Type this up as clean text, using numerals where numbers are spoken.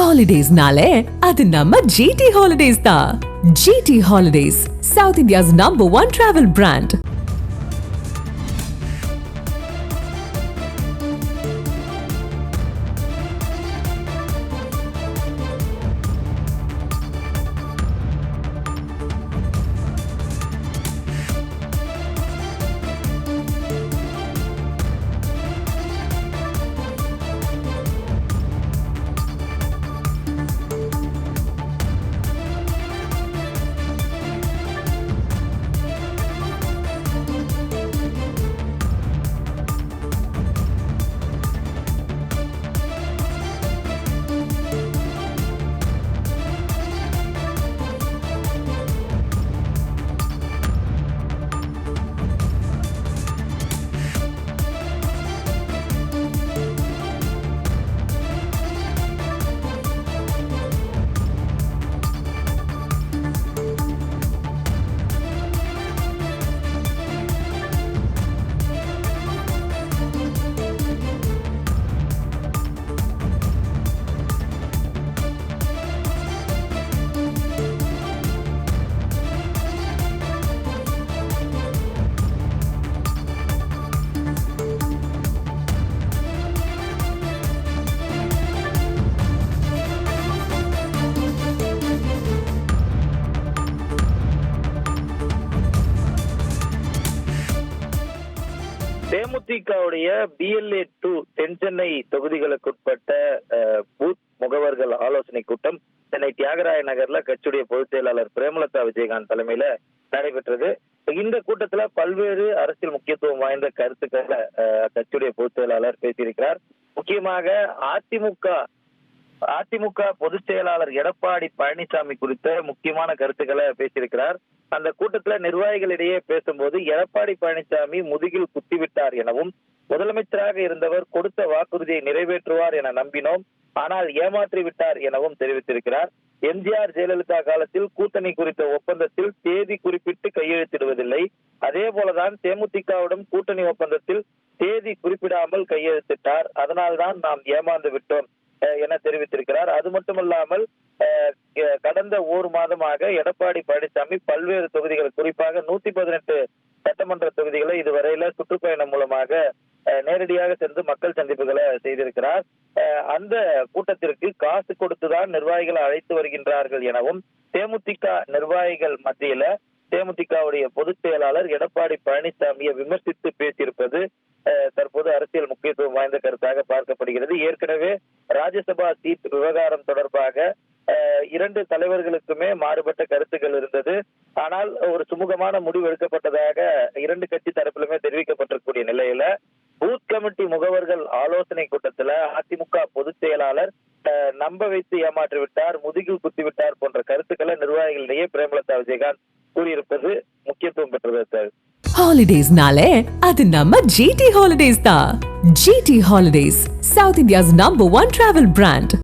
Holidays-nale, அது நம்ம GT Holidays தான். GT Holidays, South India's #1 travel brand. தேமுதிகவுடைய BLA 2 தென்சென்னை தொகுதிகளுக்குட்பட்ட பூத் முகவர்கள் ஆலோசனை கூட்டம் சென்னை தியாகராய நகர்ல கட்சியுடைய பொதுச் செயலாளர் பிரேமலதா விஜயகாந்த் தலைமையில நடைபெற்றது. இந்த கூட்டத்துல பல்வேறு அரசியல் முக்கியத்துவம் வாய்ந்த கருத்துக்களை கட்சியுடைய பொதுச் செயலாளர் பேசியிருக்கிறார். முக்கியமாக அதிமுக பொதுச் செயலாளர் எடப்பாடி பழனிசாமி குறித்த முக்கியமான கருத்துக்களை பேசியிருக்கிறார். அந்த கூட்டத்துல நிர்வாகிகளிடையே பேசும்போது எடப்பாடி பழனிசாமி முதுகில் குத்திவிட்டார் எனவும், முதலமைச்சராக இருந்தவர் கொடுத்த வாக்குறுதியை நிறைவேற்றுவார் என நம்பினோம், ஆனால் ஏமாற்றி விட்டார் எனவும் தெரிவித்திருக்கிறார். எம்ஜிஆர் ஜெயலலிதா காலத்தில் கூட்டணி குறித்த ஒப்பந்தத்தில் தேதி குறிப்பிட்டு கையெழுத்திடுவதில்லை, அதே போலதான் தேமுதிகவுடன் கூட்டணி ஒப்பந்தத்தில் தேதி குறிப்பிடாமல் கையெழுத்திட்டார், அதனால்தான் நாம் ஏமாந்து விட்டோம் என தெரிவித்திருக்கிறார். அது மட்டுமல்லாமல் கடந்த ஒரு மாதமாக எடப்பாடி பழனிசாமி பல்வேறு தொகுதிகள், குறிப்பாக 118 சட்டமன்ற தொகுதிகளை இதுவரையில சுற்றுப்பயணம் மூலமாக நேரடியாக சென்று மக்கள் சந்திப்புகளை செய்திருக்கிறார். அந்த கூட்டத்திற்கு காசு கொடுத்துதான் நிர்வாகிகளை அழைத்து வருகின்றார்கள் எனவும், தேமுதிக நிர்வாகிகள் மத்தியில தேமுதிகவுடைய பொதுச் செயலாளர் எடப்பாடி பழனிசாமியை விமர்சித்து பேசியிருப்பது தற்போது அரசியல் முக்கியத்துவம் வாய்ந்த கருத்தாக பார்க்கப்படுகிறது. ஏற்கனவே ராஜ்யசபா சீட் விவகாரம் தொடர்பாக 2 தலைவர்களுக்குமே மாறுபட்ட கருத்துக்கள் இருந்தது. ஆனால் ஒரு சுமூகமான முடிவு எடுக்கப்பட்டதாக 2 கட்சி தரப்பிலுமே தெரிவிக்கப்பட்டிருக்கூடிய நிலையில பூத் கமிட்டி முகவர்கள் ஆலோசனை கூட்டத்துல அதிமுக பொதுச் செயலாளர் நம்ப வைத்து ஏமாற்றி விட்டார், முதுகில் குத்திவிட்டார் போன்ற கருத்துக்களை நிர்வாகிகளிடையே பிரேமலதா விஜயகாந்த் கூறியிருப்பது முக்கியத்துவம் பெற்றது. Holidays-nale, அது நம்ம GT Holidays தான். GT Holidays, South India's #1 travel brand.